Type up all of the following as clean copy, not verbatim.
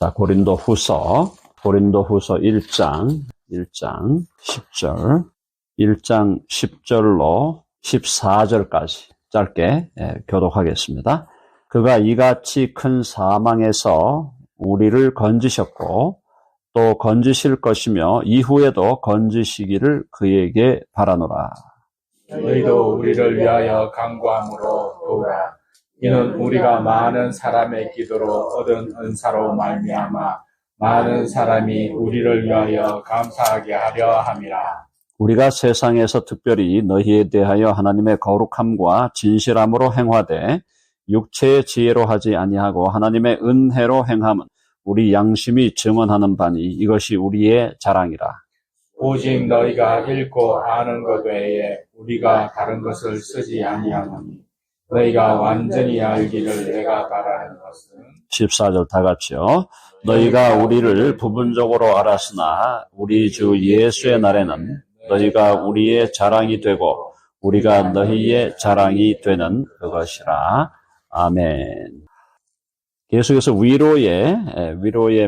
자, 고린도후서 1장 10절, 1장 10절로 14절까지 짧게 교독하겠습니다. 그가 이같이 큰 사망에서 우리를 건지셨고 또 건지실 것이며 이후에도 건지시기를 그에게 바라노라. 너희도 우리를 위하여 간구함으로 도우라. 이는 우리가 많은 사람의 기도로 얻은 은사로 말미암아 많은 사람이 우리를 위하여 감사하게 하려 함이라. 우리가 세상에서 특별히 너희에 대하여 하나님의 거룩함과 진실함으로 행하되 육체의 지혜로 하지 아니하고 하나님의 은혜로 행함은 우리 양심이 증언하는 바니 이것이 우리의 자랑이라. 오직 너희가 읽고 아는 것 외에 우리가 다른 것을 쓰지 아니하노니 너희가 완전히 알기를 내가 바라는 것은 14절 다 같이요. 너희가 우리를 부분적으로 알았으나 우리 주 예수의 날에는 너희가 우리의 자랑이 되고 우리가 너희의 자랑이 되는 그것이라. 아멘. 계속해서 위로의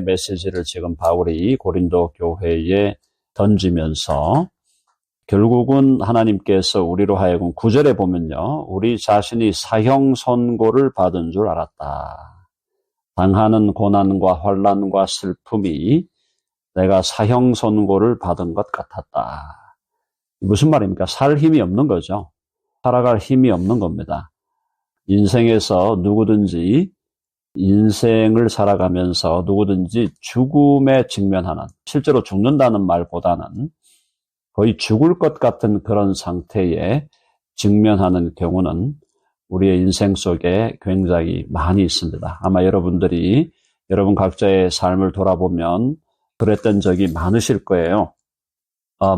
메시지를 지금 바울이 고린도 교회에 던지면서 결국은 하나님께서 우리로 하여금 9절에 보면요. 우리 자신이 사형 선고를 받은 줄 알았다. 당하는 고난과 환난과 슬픔이 내가 사형 선고를 받은 것 같았다. 무슨 말입니까? 살 힘이 없는 거죠. 살아갈 힘이 없는 겁니다. 인생에서 누구든지 인생을 살아가면서 누구든지 죽음에 직면하는, 실제로 죽는다는 말보다는 거의 죽을 것 같은 그런 상태에 직면하는 경우는 우리의 인생 속에 굉장히 많이 있습니다. 아마 여러분들이 여러분 각자의 삶을 돌아보면 그랬던 적이 많으실 거예요.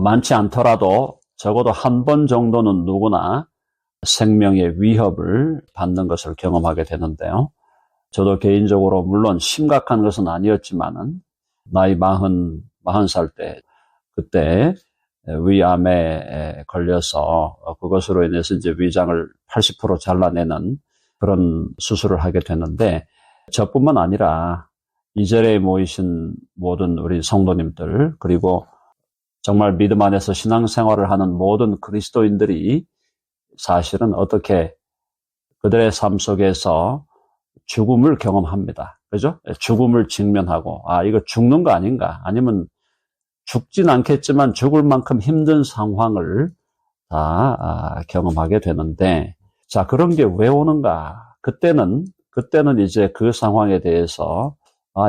많지 않더라도 적어도 한 번 정도는 누구나 생명의 위협을 받는 것을 경험하게 되는데요. 저도 개인적으로 물론 심각한 것은 아니었지만은 나이 40살 때 그때 위암에 걸려서 그것으로 인해서 이제 위장을 80% 잘라내는 그런 수술을 하게 됐는데 저뿐만 아니라 이 자리에 모이신 모든 우리 성도님들 그리고 정말 믿음 안에서 신앙생활을 하는 모든 그리스도인들이 사실은 어떻게 그들의 삶 속에서 죽음을 경험합니다. 그죠? 죽음을 직면하고 이거 죽는 거 아닌가? 아니면 죽진 않겠지만 죽을 만큼 힘든 상황을 다 경험하게 되는데 자, 그런 게 왜 오는가? 그때는 이제 그 상황에 대해서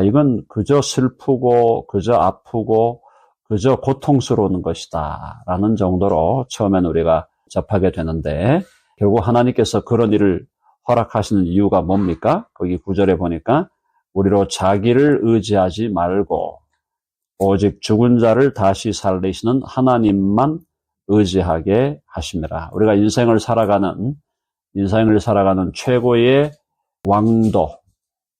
이건 그저 슬프고 그저 아프고 그저 고통스러운 것이다 라는 정도로 처음엔 우리가 접하게 되는데 결국 하나님께서 그런 일을 허락하시는 이유가 뭡니까? 거기 9절에 보니까 우리로 자기를 의지하지 말고 오직 죽은 자를 다시 살리시는 하나님만 의지하게 하심이라. 우리가 인생을 살아가는 최고의 왕도,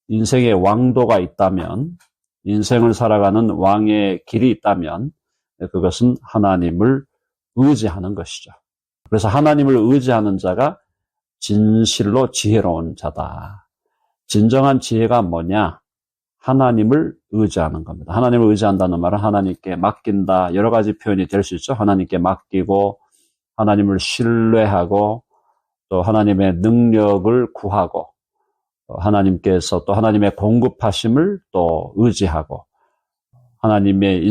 인생의 왕도가 있다면, 인생을 살아가는 왕의 길이 있다면 그것은 하나님을 의지하는 것이죠. 그래서 하나님을 의지하는 자가 진실로 지혜로운 자다. 진정한 지혜가 뭐냐? 하나님을 의지하는 겁니다. 하나님을 의지한다는 말은 하나님께 맡긴다. 여러 가지 표현이 될 수 있죠. 하나님께 맡기고 하나님을 신뢰하고 또 하나님의 능력을 구하고 하나님께서 또 하나님의 공급하심을 또 의지하고 하나님의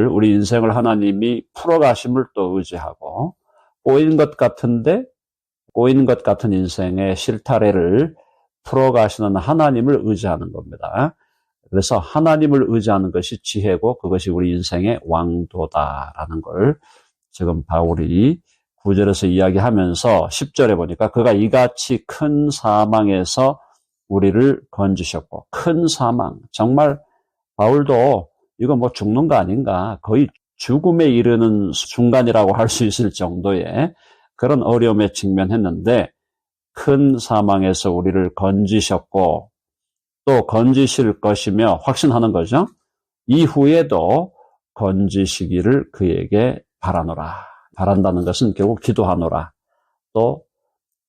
우리 인생을 하나님이 풀어가심을 또 의지하고 꼬인 것 같은 인생의 실타래를 풀어가시는 하나님을 의지하는 겁니다. 그래서 하나님을 의지하는 것이 지혜고 그것이 우리 인생의 왕도다라는 걸 지금 바울이 9절에서 이야기하면서 10절에 보니까 그가 이같이 큰 사망에서 우리를 건지셨고 큰 사망 정말 바울도 이거 뭐 죽는 거 아닌가 거의 죽음에 이르는 순간이라고 할 수 있을 정도의 그런 어려움에 직면했는데 큰 사망에서 우리를 건지셨고 또 건지실 것이며 확신하는 거죠. 이후에도 건지시기를 그에게 바라노라. 바란다는 것은 결국 기도하노라. 또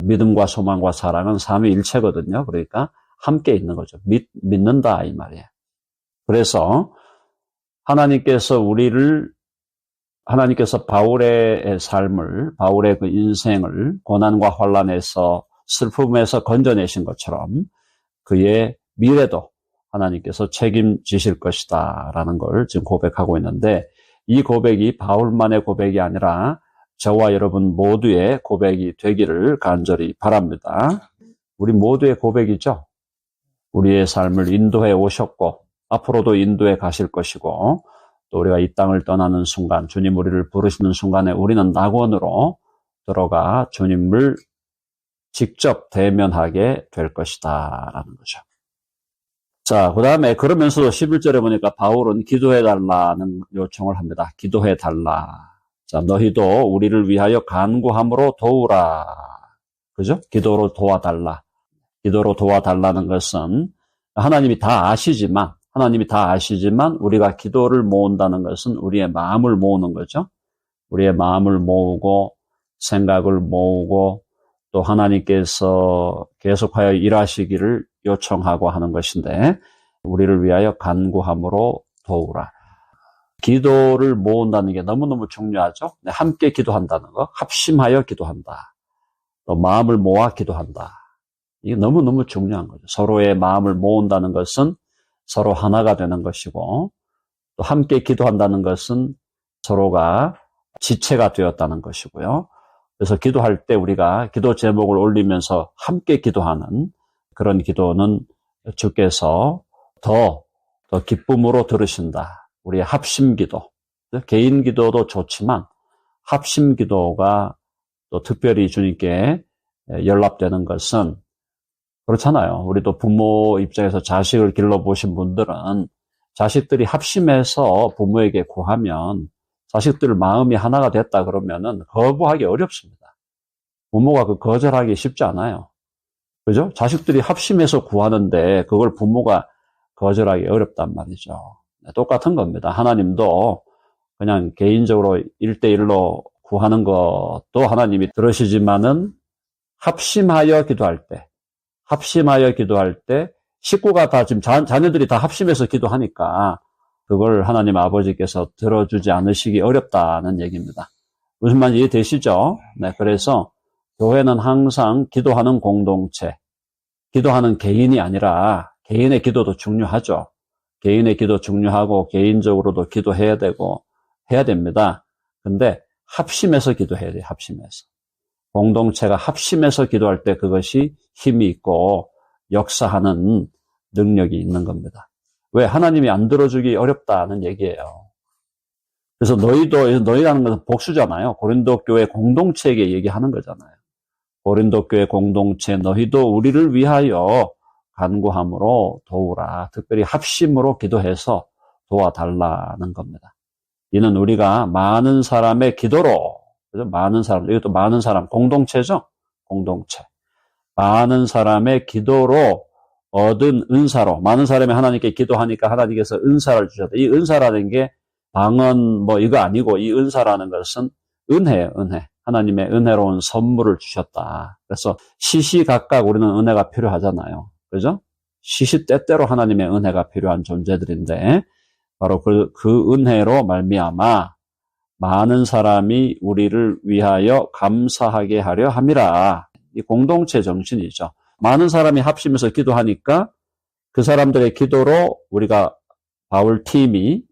믿음과 소망과 사랑은 삼위일체거든요. 그러니까 함께 있는 거죠. 믿는다 이 말이에요. 그래서 하나님께서 바울의 삶을, 바울의 그 인생을 고난과 환난에서 슬픔에서 건져내신 것처럼 그의 미래도 하나님께서 책임지실 것이다 라는 걸 지금 고백하고 있는데, 이 고백이 바울만의 고백이 아니라 저와 여러분 모두의 고백이 되기를 간절히 바랍니다. 우리 모두의 고백이죠. 우리의 삶을 인도해 오셨고 앞으로도 인도해 가실 것이고, 또 우리가 이 땅을 떠나는 순간, 주님 우리를 부르시는 순간에 우리는 낙원으로 들어가 주님을 직접 대면하게 될 것이다 라는 거죠. 자, 그 다음에 그러면서도 11절에 보니까 바울은 기도해달라는 요청을 합니다. 기도해달라. 자, 너희도 우리를 위하여 간구함으로 도우라. 그죠? 기도로 도와달라. 기도로 도와달라는 것은 하나님이 다 아시지만 우리가 기도를 모은다는 것은 우리의 마음을 모으는 거죠. 우리의 마음을 모으고 생각을 모으고 또 하나님께서 계속하여 일하시기를 요청하고 하는 것인데, 우리를 위하여 간구함으로 도우라. 기도를 모은다는 게 너무너무 중요하죠. 함께 기도한다는 거, 합심하여 기도한다. 또 마음을 모아 기도한다. 이게 너무너무 중요한 거죠. 서로의 마음을 모은다는 것은 서로 하나가 되는 것이고, 또 함께 기도한다는 것은 서로가 지체가 되었다는 것이고요. 그래서 기도할 때 우리가 기도 제목을 올리면서 함께 기도하는 그런 기도는 주께서 더 기쁨으로 들으신다. 우리의 합심 기도, 개인 기도도 좋지만 합심 기도가 또 특별히 주님께 연락되는 것은 그렇잖아요. 우리도 부모 입장에서 자식을 길러보신 분들은 자식들이 합심해서 부모에게 구하면 자식들 마음이 하나가 됐다 그러면은 거부하기 어렵습니다. 부모가 거절하기 쉽지 않아요. 그죠? 자식들이 합심해서 구하는데 그걸 부모가 거절하기 어렵단 말이죠. 똑같은 겁니다. 하나님도 그냥 개인적으로 1대1로 구하는 것도 하나님이 들으시지만은 합심하여 기도할 때 식구가 다 지금 자녀들이 다 합심해서 기도하니까 그걸 하나님 아버지께서 들어주지 않으시기 어렵다는 얘기입니다. 무슨 말인지 이해되시죠? 네, 그래서 교회는 항상 기도하는 공동체, 기도하는 개인이 아니라 개인의 기도도 중요하죠. 개인의 기도 중요하고 개인적으로도 기도해야 되고 해야 됩니다. 근데 합심해서 기도해야 돼요. 합심해서. 공동체가 합심해서 기도할 때 그것이 힘이 있고 역사하는 능력이 있는 겁니다. 왜? 하나님이 안 들어주기 어렵다는 얘기예요. 그래서 너희라는 것은 복수잖아요. 고린도 교회 공동체에게 얘기하는 거잖아요. 고린도 교회 공동체, 너희도 우리를 위하여 간구함으로 도우라. 특별히 합심으로 기도해서 도와달라는 겁니다. 이는 우리가 많은 사람의 기도로, 그죠? 많은 사람, 이것도 많은 사람, 공동체죠? 공동체. 많은 사람의 기도로 얻은 은사로, 많은 사람이 하나님께 기도하니까 하나님께서 은사를 주셨다. 이 은사라는 게 방언 이거 아니고, 이 은사라는 것은 은혜예요, 은혜. 하나님의 은혜로운 선물을 주셨다. 그래서 시시각각 우리는 은혜가 필요하잖아요. 그죠? 시시때때로 하나님의 은혜가 필요한 존재들인데, 바로 그 은혜로 말미암아 많은 사람이 우리를 위하여 감사하게 하려 함이라. 이 공동체 정신이죠. 많은 사람이 합심해서 기도하니까 그 사람들의 기도로 우리가 바울팀이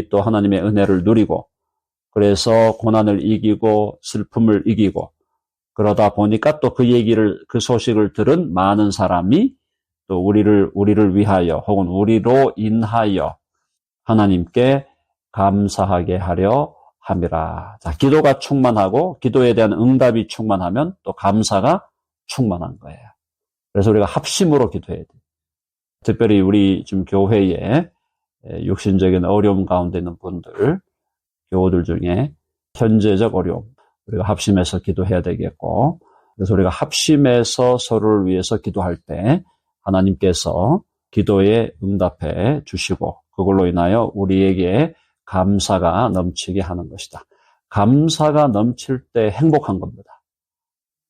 또 하나님의 은혜를 누리고, 그래서 고난을 이기고 슬픔을 이기고, 그러다 보니까 또 그 소식을 들은 많은 사람이 또 우리를 위하여 혹은 우리로 인하여 하나님께 감사하게 하려 함이라. 자, 기도가 충만하고 기도에 대한 응답이 충만하면 또 감사가 충만한 거예요. 그래서 우리가 합심으로 기도해야 돼요. 특별히 우리 지금 교회에 육신적인 어려움 가운데 있는 분들, 교우들 중에 현재적 어려움, 우리가 합심해서 기도해야 되겠고, 그래서 우리가 합심해서 서로를 위해서 기도할 때 하나님께서 기도에 응답해 주시고, 그걸로 인하여 우리에게 감사가 넘치게 하는 것이다. 감사가 넘칠 때 행복한 겁니다.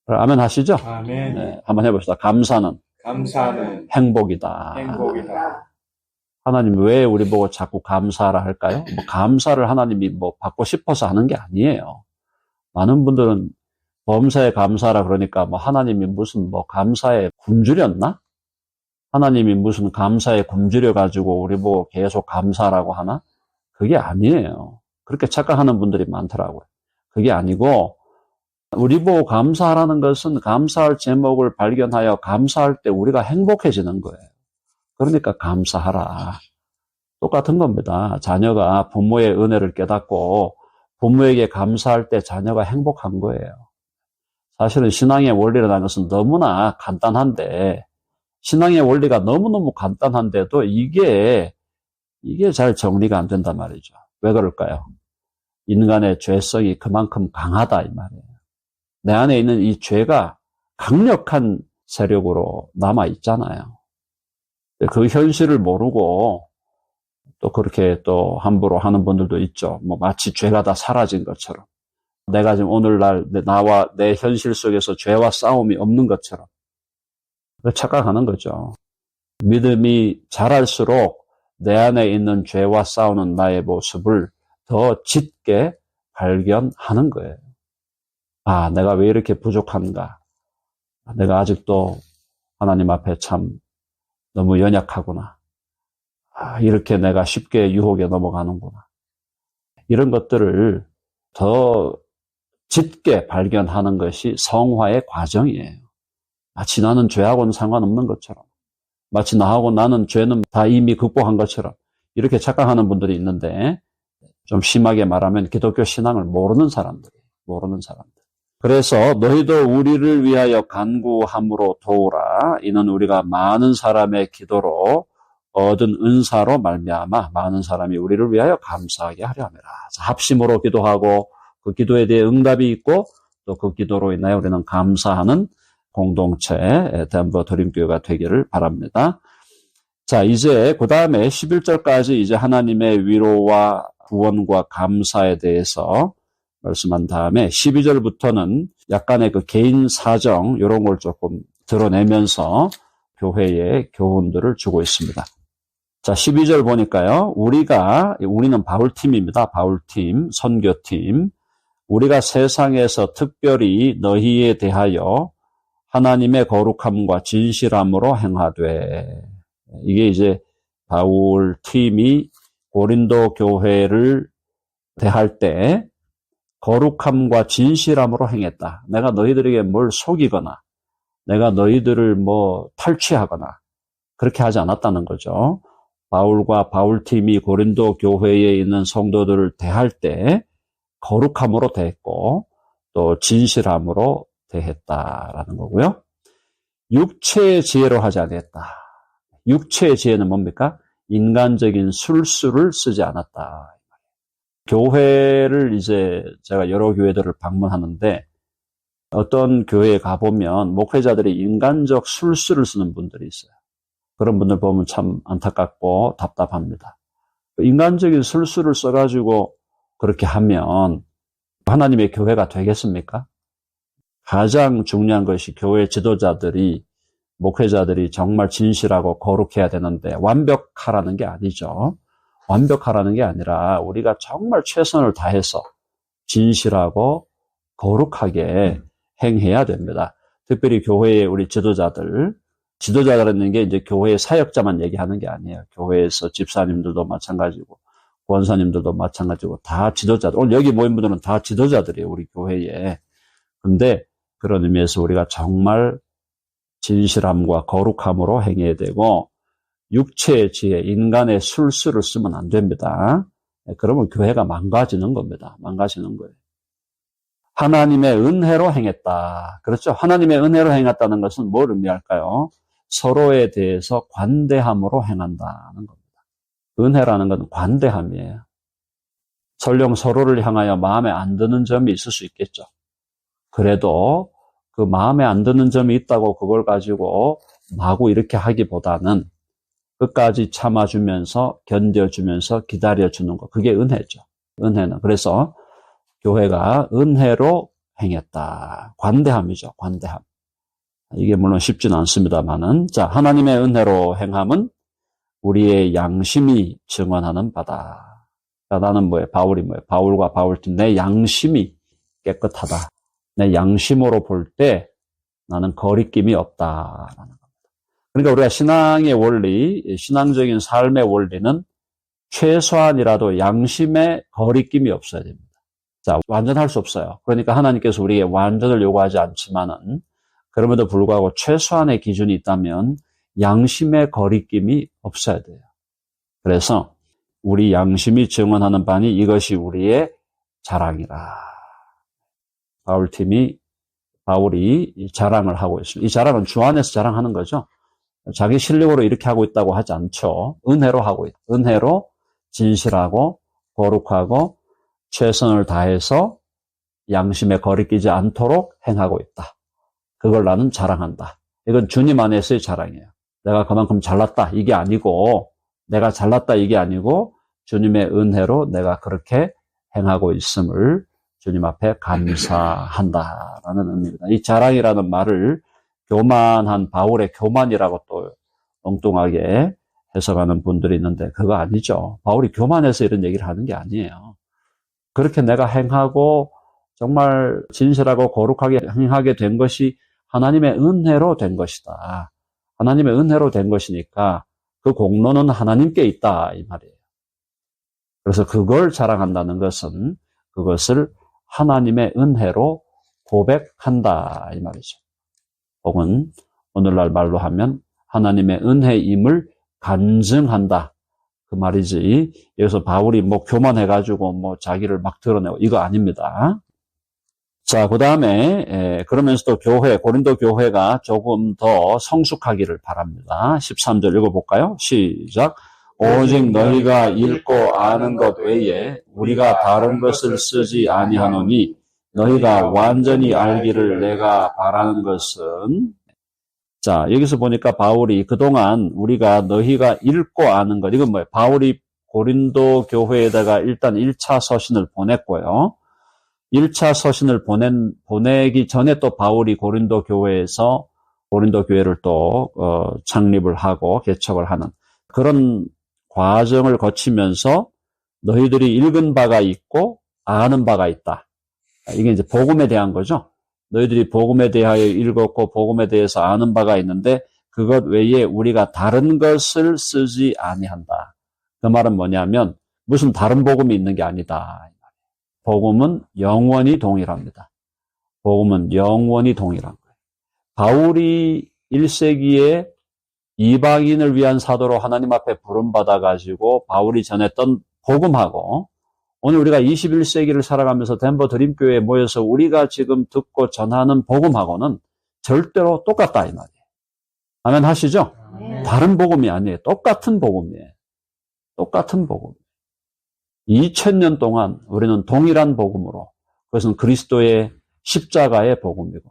아멘 하시죠? 아멘. 네, 한번 해봅시다. 감사는 감사는 행복이다. 행복이다. 하나님 왜 우리 보고 자꾸 감사하라 할까요? 감사를 하나님이 받고 싶어서 하는 게 아니에요. 많은 분들은 범사에 감사하라 그러니까 하나님이 무슨 감사에 굶주렸나? 하나님이 무슨 감사에 굶주려 가지고 우리 보고 계속 감사하라고 하나? 그게 아니에요. 그렇게 착각하는 분들이 많더라고요. 그게 아니고 우리 보고 감사하라는 것은 감사할 제목을 발견하여 감사할 때 우리가 행복해지는 거예요. 그러니까 감사하라. 똑같은 겁니다. 자녀가 부모의 은혜를 깨닫고 부모에게 감사할 때 자녀가 행복한 거예요. 사실은 신앙의 원리라는 것은 너무나 간단한데 신앙의 원리가 너무너무 간단한데도 이게 잘 정리가 안 된단 말이죠. 왜 그럴까요? 인간의 죄성이 그만큼 강하다 이 말이에요. 내 안에 있는 이 죄가 강력한 세력으로 남아 있잖아요. 그 현실을 모르고 또 그렇게 또 함부로 하는 분들도 있죠. 마치 죄가 다 사라진 것처럼. 내가 지금 오늘날 나와 내 현실 속에서 죄와 싸움이 없는 것처럼. 착각하는 거죠. 믿음이 자랄수록 내 안에 있는 죄와 싸우는 나의 모습을 더 짙게 발견하는 거예요. 아, 내가 왜 이렇게 부족한가? 내가 아직도 하나님 앞에 참 너무 연약하구나. 아, 이렇게 내가 쉽게 유혹에 넘어가는구나. 이런 것들을 더 짙게 발견하는 것이 성화의 과정이에요. 마치 나는 죄하고는 상관없는 것처럼, 마치 나하고 나는 죄는 다 이미 극복한 것처럼 이렇게 착각하는 분들이 있는데 좀 심하게 말하면 기독교 신앙을 모르는 사람들이에요. 모르는 사람들. 그래서 너희도 우리를 위하여 간구함으로 도우라. 이는 우리가 많은 사람의 기도로 얻은 은사로 말미암아 많은 사람이 우리를 위하여 감사하게 하려 함이라. 합심으로 기도하고 그 기도에 대해 응답이 있고 또 그 기도로 인하여 우리는 감사하는 공동체 대한민국 도림교회가 되기를 바랍니다. 자, 이제 그 다음에 11절까지 이제 하나님의 위로와 구원과 감사에 대해서 말씀한 다음에 12절부터는 약간의 그 개인 사정 이런 걸 조금 드러내면서 교회에 교훈들을 주고 있습니다. 자, 12절 보니까요. 우리는 바울팀입니다. 바울팀, 선교팀. 우리가 세상에서 특별히 너희에 대하여 하나님의 거룩함과 진실함으로 행하되. 이게 이제 바울팀이 고린도 교회를 대할 때 거룩함과 진실함으로 행했다. 내가 너희들에게 뭘 속이거나 내가 너희들을 탈취하거나 그렇게 하지 않았다는 거죠. 바울과 바울팀이 고린도 교회에 있는 성도들을 대할 때 거룩함으로 대했고 또 진실함으로 대했다라는 거고요. 육체의 지혜로 하지 않았다. 육체의 지혜는 뭡니까? 인간적인 술수를 쓰지 않았다. 교회를 이제 제가 여러 교회들을 방문하는데 어떤 교회에 가보면 목회자들이 인간적 술수를 쓰는 분들이 있어요. 그런 분들 보면 참 안타깝고 답답합니다. 인간적인 술수를 써가지고 그렇게 하면 하나님의 교회가 되겠습니까? 가장 중요한 것이 교회 지도자들이 목회자들이 정말 진실하고 거룩해야 되는데 완벽하라는 게 아니죠. 완벽하라는 게 아니라 우리가 정말 최선을 다해서 진실하고 거룩하게 행해야 됩니다. 특별히 교회의 우리 지도자라는 게 이제 교회의 사역자만 얘기하는 게 아니에요. 교회에서 집사님들도 마찬가지고 권사님들도 마찬가지고 다 지도자들. 오늘 여기 모인 분들은 다 지도자들이에요. 우리 교회에. 근데 그런 의미에서 우리가 정말 진실함과 거룩함으로 행해야 되고 육체의 지혜, 인간의 술수를 쓰면 안 됩니다. 그러면 교회가 망가지는 겁니다. 망가지는 거예요. 하나님의 은혜로 행했다. 그렇죠? 하나님의 은혜로 행했다는 것은 뭘 의미할까요? 서로에 대해서 관대함으로 행한다는 겁니다. 은혜라는 건 관대함이에요. 설령 서로를 향하여 마음에 안 드는 점이 있을 수 있겠죠. 그래도 그 마음에 안 드는 점이 있다고 그걸 가지고 마구 이렇게 하기보다는 끝까지 참아주면서 견뎌주면서 기다려주는 것. 그게 은혜죠. 은혜는. 그래서 교회가 은혜로 행했다. 관대함이죠. 관대함. 이게 물론 쉽지는 않습니다만은. 자, 하나님의 은혜로 행함은 우리의 양심이 증언하는 바다. 자, 나는 뭐예요? 바울이 뭐예요? 바울과 바울팀 내 양심이 깨끗하다. 내 양심으로 볼 때 나는 거리낌이 없다라는 겁니다. 그러니까 우리가 신앙의 원리, 신앙적인 삶의 원리는 최소한이라도 양심에 거리낌이 없어야 됩니다. 자, 완전할 수 없어요. 그러니까 하나님께서 우리에게 완전을 요구하지 않지만은 그럼에도 불구하고 최소한의 기준이 있다면 양심에 거리낌이 없어야 돼요. 그래서 우리 양심이 증언하는 바니 이것이 우리의 자랑이라. 바울이 자랑을 하고 있습니다. 이 자랑은 주 안에서 자랑하는 거죠. 자기 실력으로 이렇게 하고 있다고 하지 않죠. 은혜로 하고 있다. 은혜로 진실하고 거룩하고 최선을 다해서 양심에 거리끼지 않도록 행하고 있다. 그걸 나는 자랑한다. 이건 주님 안에서의 자랑이에요. 내가 그만큼 잘났다 이게 아니고 내가 잘났다 이게 아니고 주님의 은혜로 내가 그렇게 행하고 있음을 주님 앞에 감사한다라는 의미입니다. 이 자랑이라는 말을 교만한 바울의 교만이라고 또 엉뚱하게 해석하는 분들이 있는데 그거 아니죠. 바울이 교만해서 이런 얘기를 하는 게 아니에요. 그렇게 내가 행하고 정말 진실하고 거룩하게 행하게 된 것이 하나님의 은혜로 된 것이다. 하나님의 은혜로 된 것이니까 그 공로는 하나님께 있다 이 말이에요. 그래서 그걸 자랑한다는 것은 그것을 하나님의 은혜로 고백한다 이 말이죠. 혹은 오늘날 말로 하면 하나님의 은혜임을 간증한다 그 말이지. 여기서 바울이 뭐 교만해가지고 자기를 막 드러내고 이거 아닙니다. 자, 그 다음에 그러면서도 고린도 교회가 조금 더 성숙하기를 바랍니다. 13절 읽어볼까요? 시작. 오직 너희가 읽고 아는 것 외에 우리가 다른 것을 쓰지 아니하노니 너희가 완전히 알기를 내가 바라는 것은. 자, 여기서 보니까 바울이 그동안 우리가 너희가 읽고 아는 것, 이건 뭐예요? 바울이 고린도 교회에다가 일단 1차 서신을 보냈고요. 1차 서신을 보내기 전에 또 바울이 고린도 교회에서 고린도 교회를 또 창립을 하고 개척을 하는 그런 과정을 거치면서 너희들이 읽은 바가 있고 아는 바가 있다. 이게 이제 복음에 대한 거죠. 너희들이 복음에 대하여 읽었고 복음에 대해서 아는 바가 있는데 그것 외에 우리가 다른 것을 쓰지 아니한다. 그 말은 뭐냐면 무슨 다른 복음이 있는 게 아니다. 복음은 영원히 동일합니다. 복음은 영원히 동일한 거예요. 바울이 1세기에 이방인을 위한 사도로 하나님 앞에 부름받아가지고 바울이 전했던 복음하고 오늘 우리가 21세기를 살아가면서 덴버 드림교회에 모여서 우리가 지금 듣고 전하는 복음하고는 절대로 똑같다 이 말이에요. 아멘 하시죠? 네. 다른 복음이 아니에요. 똑같은 복음이에요. 똑같은 복음. 2000년 동안 우리는 동일한 복음으로 그것은 그리스도의 십자가의 복음이고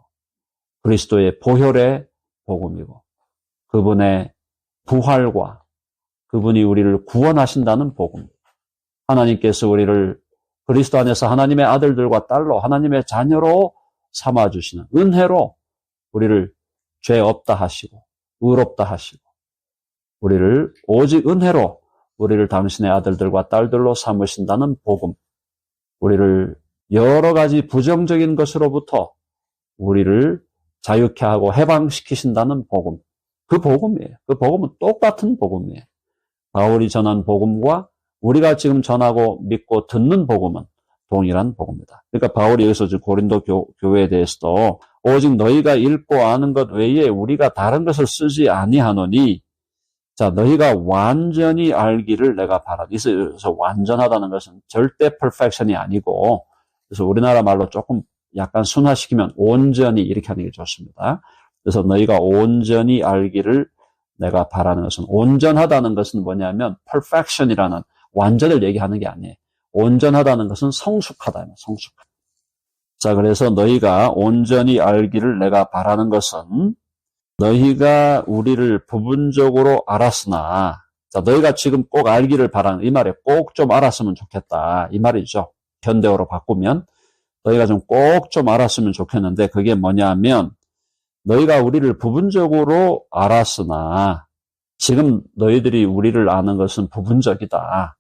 그리스도의 보혈의 복음이고 그분의 부활과 그분이 우리를 구원하신다는 복음. 하나님께서 우리를 그리스도 안에서 하나님의 아들들과 딸로 하나님의 자녀로 삼아주시는 은혜로 우리를 죄 없다 하시고 의롭다 하시고 우리를 오직 은혜로 우리를 당신의 아들들과 딸들로 삼으신다는 복음. 우리를 여러 가지 부정적인 것으로부터 우리를 자유케 하고 해방시키신다는 복음. 그 복음이에요. 그 복음은 똑같은 복음이에요. 바울이 전한 복음과 우리가 지금 전하고 믿고 듣는 복음은 동일한 복음이다. 그러니까 바울이 여기서 고린도 교회에 대해서도 오직 너희가 읽고 아는 것 외에 우리가 다른 것을 쓰지 아니하노니 자, 너희가 완전히 알기를 내가 바란다. 그래서 완전하다는 것은 절대 perfection이 아니고 그래서 우리나라 말로 조금 약간 순화시키면 온전히 이렇게 하는 게 좋습니다. 그래서 너희가 온전히 알기를 내가 바라는 것은 온전하다는 것은 뭐냐면 perfection이라는 완전을 얘기하는 게 아니에요. 온전하다는 것은 성숙하다. 성숙하다. 자, 그래서 너희가 온전히 알기를 내가 바라는 것은 너희가 우리를 부분적으로 알았으나 자, 너희가 지금 꼭 알기를 바라는 이 말에 꼭 좀 알았으면 좋겠다. 이 말이죠. 현대어로 바꾸면 너희가 좀 꼭 좀 알았으면 좋겠는데 그게 뭐냐면 너희가 우리를 부분적으로 알았으나 지금 너희들이 우리를 아는 것은 부분적이다.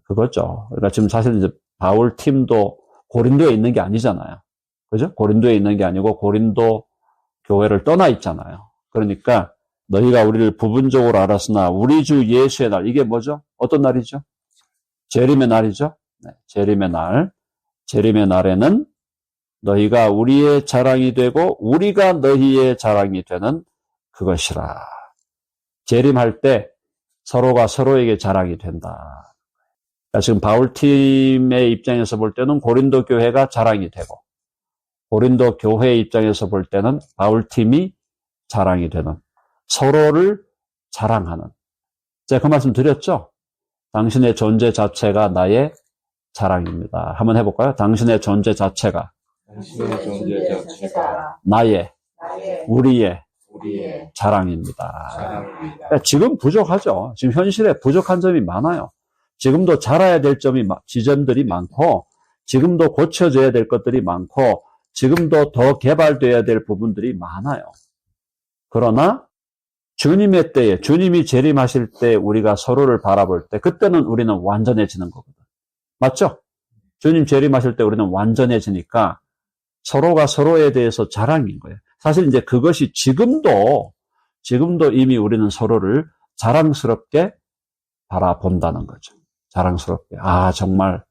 그거죠. 그러니까 지금 사실 이제 바울 팀도 고린도에 있는 게 아니잖아요. 그죠? 고린도에 있는 게 아니고 고린도 교회를 떠나 있잖아요. 그러니까 너희가 우리를 부분적으로 알았으나 우리 주 예수의 날, 이게 뭐죠? 어떤 날이죠? 재림의 날이죠. 네, 재림의 날. 재림의 날에는 너희가 우리의 자랑이 되고 우리가 너희의 자랑이 되는 그것이라. 재림할 때 서로가 서로에게 자랑이 된다. 그러니까 지금 바울팀의 입장에서 볼 때는 고린도 교회가 자랑이 되고 고린도 교회의 입장에서 볼 때는 바울팀이 자랑이 되는, 서로를 자랑하는. 제가 그 말씀 드렸죠? 당신의 존재 자체가 나의 자랑입니다. 한번 해볼까요? 당신의 존재 자체가 당신의 존재 자체가 나의, 우리의 우리의 자랑입니다. 자랑입니다. 그러니까 지금 부족하죠. 지금 현실에 부족한 점이 많아요. 지금도 자라야 될 지점들이 많고, 지금도 고쳐져야 될 것들이 많고, 지금도 더 개발돼야 될 부분들이 많아요. 그러나 주님의 때에, 주님이 재림하실 때 우리가 서로를 바라볼 때, 그때는 우리는 완전해지는 거거든. 맞죠? 주님 재림하실 때 우리는 완전해지니까 서로가 서로에 대해서 자랑인 거예요. 사실 이제 그것이 지금도 이미 우리는 서로를 자랑스럽게 바라본다는 거죠. 자랑스럽게. 아, 정말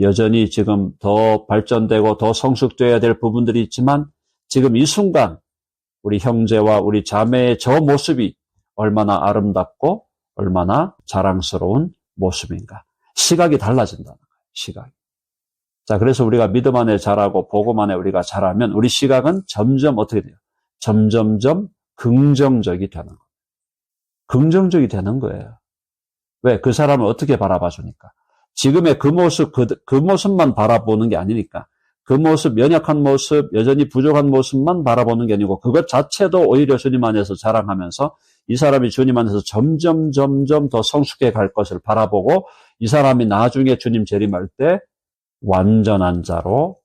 여전히 지금 더 발전되고 더 성숙되어야 될 부분들이 있지만 지금 이 순간 우리 형제와 우리 자매의 저 모습이 얼마나 아름답고 얼마나 자랑스러운 모습인가. 시각이 달라진다는 거예요. 시각이. 자, 그래서 우리가 믿음 안에 자라고 복음 안에 우리가 자라면 우리 시각은 점점 어떻게 돼요? 점점점 긍정적이 되는 거예요. 긍정적이 되는 거예요. 왜? 그 사람을 어떻게 바라봐 주니까. 지금의 그 모습, 그 모습만 바라보는 게 아니니까. 그 모습, 연약한 모습, 여전히 부족한 모습만 바라보는 게 아니고 그것 자체도 오히려 주님 안에서 자랑하면서 이 사람이 주님 안에서 점점 더 성숙해 갈 것을 바라보고 이 사람이 나중에 주님 재림할 때 완전한 자로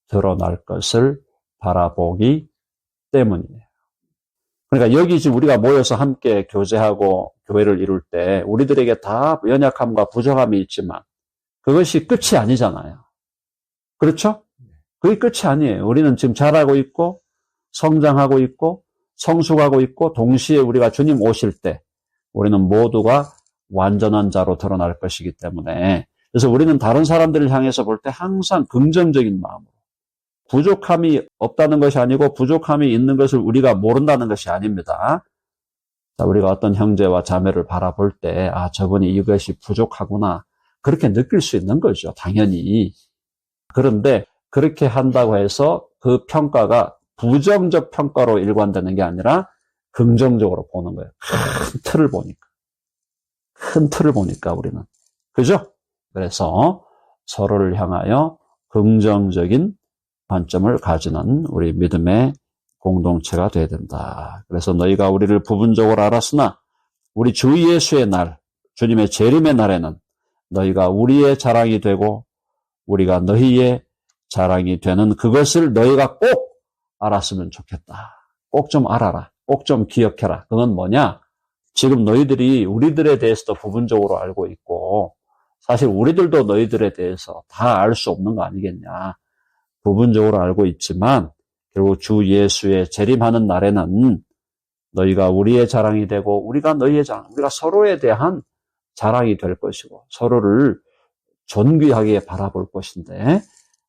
드러날 것을 바라보기 때문이에요. 그러니까 여기 지금 우리가 모여서 함께 교제하고 교회를 이룰 때 우리들에게 다 연약함과 부족함이 있지만 그것이 끝이 아니잖아요. 그렇죠? 그게 끝이 아니에요. 우리는 지금 자라고 있고 성장하고 있고 성숙하고 있고 동시에 우리가 주님 오실 때 우리는 모두가 완전한 자로 드러날 것이기 때문에 그래서 우리는 다른 사람들을 향해서 볼 때 항상 긍정적인 마음으로 부족함이 없다는 것이 아니고 부족함이 있는 것을 우리가 모른다는 것이 아닙니다. 자, 우리가 어떤 형제와 자매를 바라볼 때 아, 저분이 이것이 부족하구나 그렇게 느낄 수 있는 거죠. 당연히. 그런데 그렇게 한다고 해서 그 평가가 부정적 평가로 일관되는 게 아니라 긍정적으로 보는 거예요. 큰 틀을 보니까 우리는. 그죠? 그래서 서로를 향하여 긍정적인 관점을 가지는 우리 믿음의 공동체가 되어야 된다. 그래서 너희가 우리를 부분적으로 알았으나 우리 주 예수의 날, 주님의 재림의 날에는 너희가 우리의 자랑이 되고 우리가 너희의 자랑이 되는 그것을 너희가 꼭 알았으면 좋겠다. 꼭 좀 알아라. 꼭 좀 기억해라. 그건 뭐냐? 지금 너희들이 우리들에 대해서도 부분적으로 알고 있고 사실 우리들도 너희들에 대해서 다 알 수 없는 거 아니겠냐. 부분적으로 알고 있지만 결국 주 예수의 재림하는 날에는 너희가 우리의 자랑이 되고 우리가 너희의 자랑, 우리가 서로에 대한 자랑이 될 것이고 서로를 존귀하게 바라볼 것인데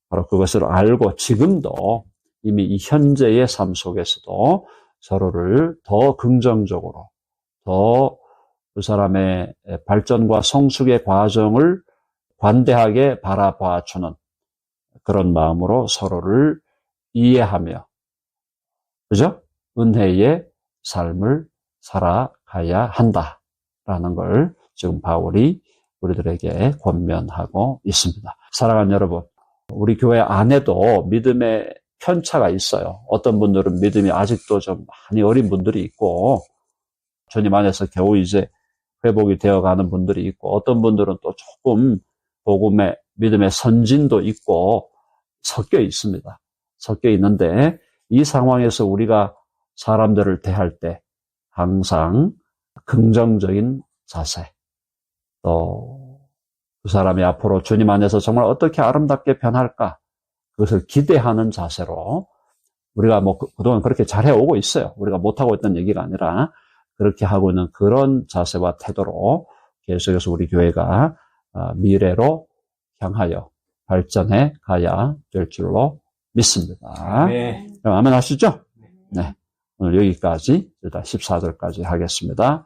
바로 그것을 알고 지금도 이미 이 현재의 삶 속에서도 서로를 더 긍정적으로 더 그 사람의 발전과 성숙의 과정을 관대하게 바라봐 주는 그런 마음으로 서로를 이해하며 그죠? 은혜의 삶을 살아가야 한다라는 걸 지금 바울이 우리들에게 권면하고 있습니다. 사랑하는 여러분, 우리 교회 안에도 믿음의 편차가 있어요. 어떤 분들은 믿음이 아직도 좀 많이 어린 분들이 있고 주님 안에서 겨우 이제 회복이 되어가는 분들이 있고 어떤 분들은 또 조금 복음의 믿음의 선진도 있고 섞여 있습니다. 섞여 있는데 이 상황에서 우리가 사람들을 대할 때 항상 긍정적인 자세, 또 그 사람이 앞으로 주님 안에서 정말 어떻게 아름답게 변할까, 그것을 기대하는 자세로 우리가 뭐 그동안 그렇게 잘해오고 있어요. 우리가 못하고 있던 얘기가 아니라 그렇게 하고 있는 그런 자세와 태도로 계속해서 우리 교회가 미래로 향하여 발전해 가야 될 줄로 믿습니다. 네. 그럼 아멘 하시죠? 네. 오늘 여기까지 일단 14절까지 하겠습니다.